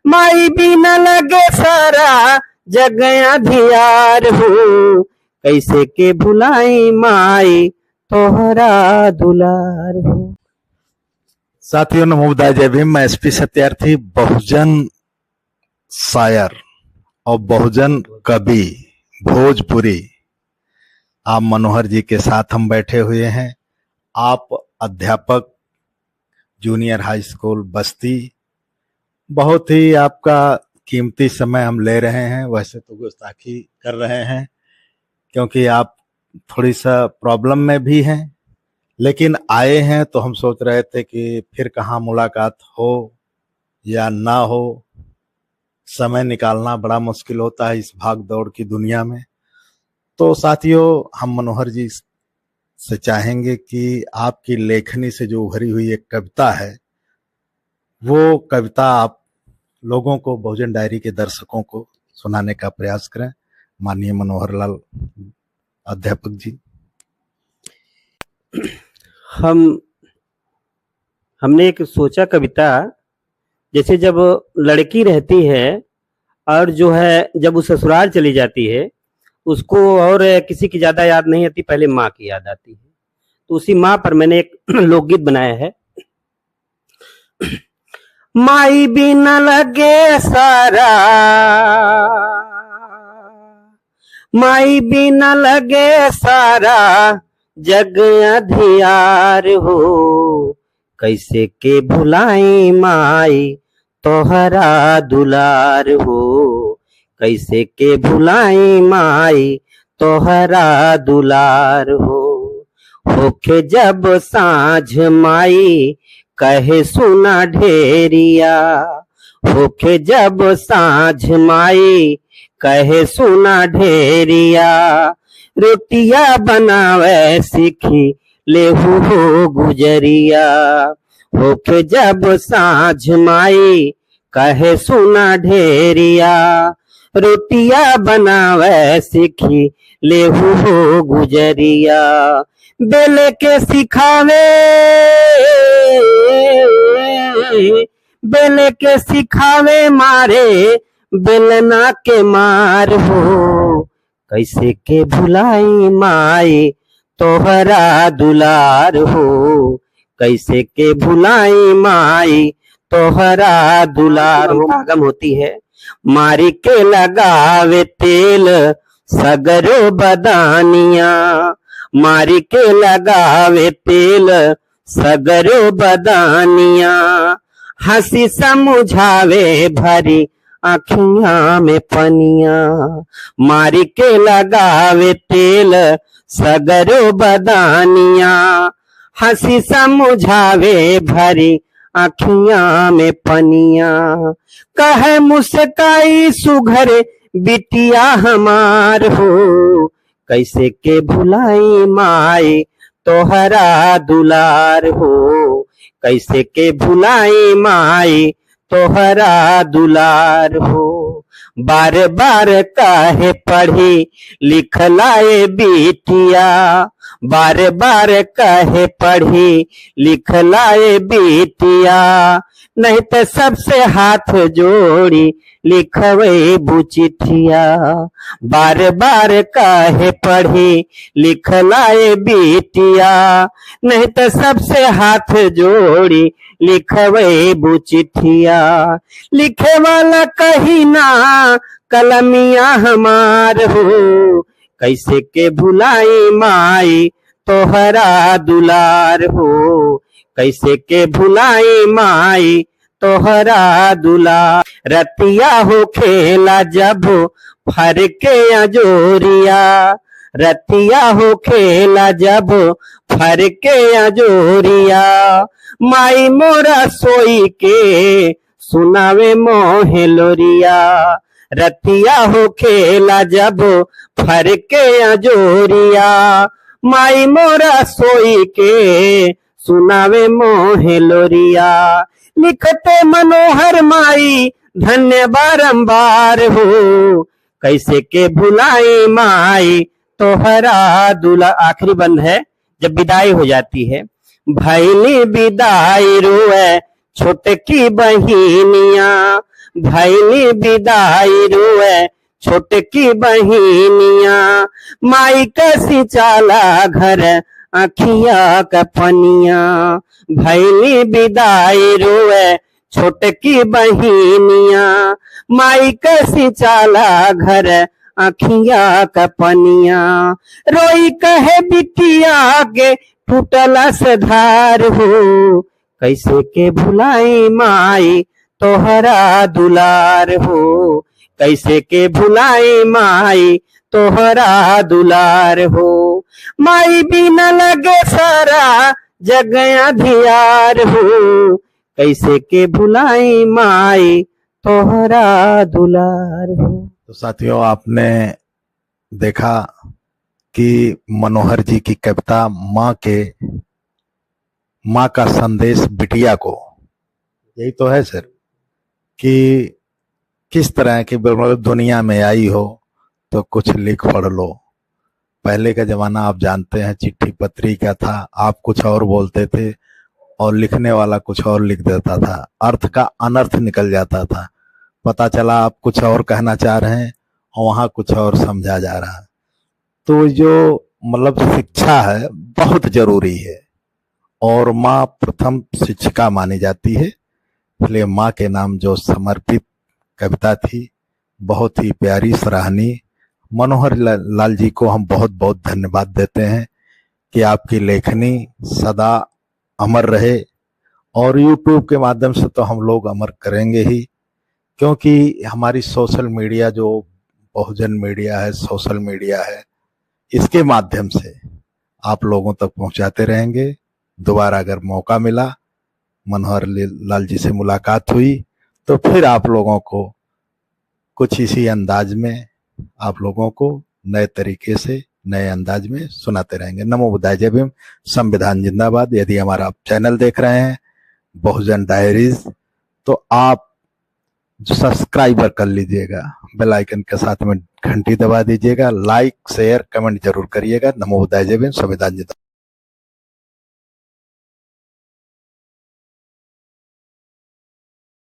माई भी न लगे सारा जग अधियार हो, कैसे के भुलाई माई तोहरा दुलार हो। साथियों नमोदाय जय भीम। मैं एसपी सत्यार्थी, बहुजन शायर और बहुजन कवि भोजपुरी आप मनोहर जी के साथ हम बैठे हुए हैं। आप अध्यापक जूनियर हाई स्कूल बस्ती, बहुत ही आपका कीमती समय हम ले रहे हैं। वैसे तो गुस्ताखी कर रहे हैं क्योंकि आप थोड़ी सा प्रॉब्लम में भी हैं, लेकिन आए हैं तो हम सोच रहे थे कि फिर कहाँ मुलाकात हो या ना हो, समय निकालना बड़ा मुश्किल होता है इस भाग दौड़ की दुनिया में। तो साथियों हम मनोहर जी से चाहेंगे कि आपकी लेखनी से जो उभरी हुई एक कविता है, वो कविता आप लोगों को, बहुजन डायरी के दर्शकों को सुनाने का प्रयास करें। माननीय मनोहर लाल अध्यापक जी। हमने एक सोचा कविता, जैसे जब लड़की रहती है और जो है जब वो ससुराल चली जाती है, उसको और किसी की ज्यादा याद नहीं आती, पहले माँ की याद आती है। तो उसी माँ पर मैंने एक लोकगीत बनाया है। माई भी न लगे सारा, माई भी न लगे सारा जग अधियार हो, कैसे के भुलाई माई तोहरा दुलार हो, कैसे के भुलाई माई तोहरा दुलार हो। होके जब साँझ माई कहे सुना ढेरिया, होके जब साँझ माई कहे सुना ढेरिया, रोटिया बनावे सीखी लेहू हो गुजरिया। होके जब साँझ माई कहे सुना ढेरिया, रोटिया बनावे सीखी लेहू हो गुजरिया। बेल के सिखावे, बेल के सिखावे मारे बेलना के मार हो, कैसे के भुलाई माई तोहरा दुलार हो, कैसे के भुलाई माई तोहरा दुलार हो। आगम होती है मारी के लगावे तेल सगरो बदानिया, मारी के लगावे तेल सगरो बदानिया, हंसी समझावे भरी आँखियां में पनिया। मारी के लगावे तेल सगरो बदानिया, हंसी समझावे भरी आँखियां में पनिया। कहे मुस्काई सुघर बिटिया हमार हो, कैसे के भुलाई माई तोहरा दुलार हो, कैसे के भुलाई माई तोहरा दुलार हो। बार बार काहे पढ़ी लिखलाए बिटिया, बार बार काहे पढ़ी लिखलाए बिटिया, नहीं तो सबसे हाथ जोड़ी लिखवे बुचिठिया। बार बार काहे पढ़ी लिखलाए बिटिया, नहीं तो सबसे हाथ जोड़ी लिखवे बुचिठिया। लिखे वाला कहीं ना कलमिया हमार हो, कैसे के भुलाई माई तोहरा दुलार हो, कैसे के भुलाई माई तोहरा दुलार। रतिया हो खेला जब फर के अजोरिया, रतिया हो खेला जब फर के अजोरिया, माई मोरा सोई के सुनावे मोहे लोरिया। रतिया हो खेला जब फर के अजोरिया, माई मोरा सोई के सुनावे मोहे लोरिया। लिखते मनोहर माई धन्य बारंबार हो, कैसे के भुलाई माई तोहरा दुला। आखिरी बंद है, जब विदाई हो जाती है। भैली विदाई रोए छोटकी बहिनिया, भैली विदाई रोए छोटकी बहिनिया, माई कसी चाला घर अखिया का पनिया, भैली विदाई रोए छोटकी बहिनिया, माई कसी चाला घर अखिया का पनिया, रोई कहे बिटिया के टूटला से धार हो, कैसे के भुलाई माई तोहरा दुलार हो, कैसे के भुलाई माई तोहरा दुलार हो, माई बिना लगे सारा जग अंधियार हो, कैसे के भुलाई माई तोहरा दुलार हो। तो साथियों, आपने देखा कि मनोहर जी की कविता माँ का संदेश बिटिया को, यही तो है सर, कि किस तरह की दुनिया में आई हो तो कुछ लिख पढ़ लो। पहले का जमाना आप जानते हैं, चिट्ठी पत्री का था, आप कुछ और बोलते थे और लिखने वाला कुछ और लिख देता था, अर्थ का अनर्थ निकल जाता था, पता चला आप कुछ और कहना चाह रहे हैं और वहां कुछ और समझा जा रहा है। तो जो मतलब शिक्षा है बहुत जरूरी है और माँ प्रथम शिक्षिका मानी जाती है, इसलिए माँ के नाम जो समर्पित कविता थी बहुत ही प्यारी, सराहनीय। मनोहर लाल जी को हम बहुत बहुत धन्यवाद देते हैं कि आपकी लेखनी सदा अमर रहे, और यूट्यूब के माध्यम से तो हम लोग अमर करेंगे ही, क्योंकि हमारी सोशल मीडिया जो बहुजन मीडिया है, सोशल मीडिया है, इसके माध्यम से आप लोगों तक पहुंचाते रहेंगे। दोबारा अगर मौका मिला, मनोहर लाल जी से मुलाकात हुई, तो फिर आप लोगों को कुछ इसी अंदाज में आप लोगों को नए तरीके से, नए अंदाज में सुनाते रहेंगे। नमो बुद्धाय, जय भीम, संविधान जिंदाबाद। यदि हमारा आप चैनल देख रहे हैं बहुजन डायरीज, तो आप सब्सक्राइबर कर लीजिएगा, बेल आइकन के साथ में घंटी दबा दीजिएगा, लाइक शेयर कमेंट जरूर करिएगा। नमो बुद्धाय, जय भीम, संविधान जिंदाबाद।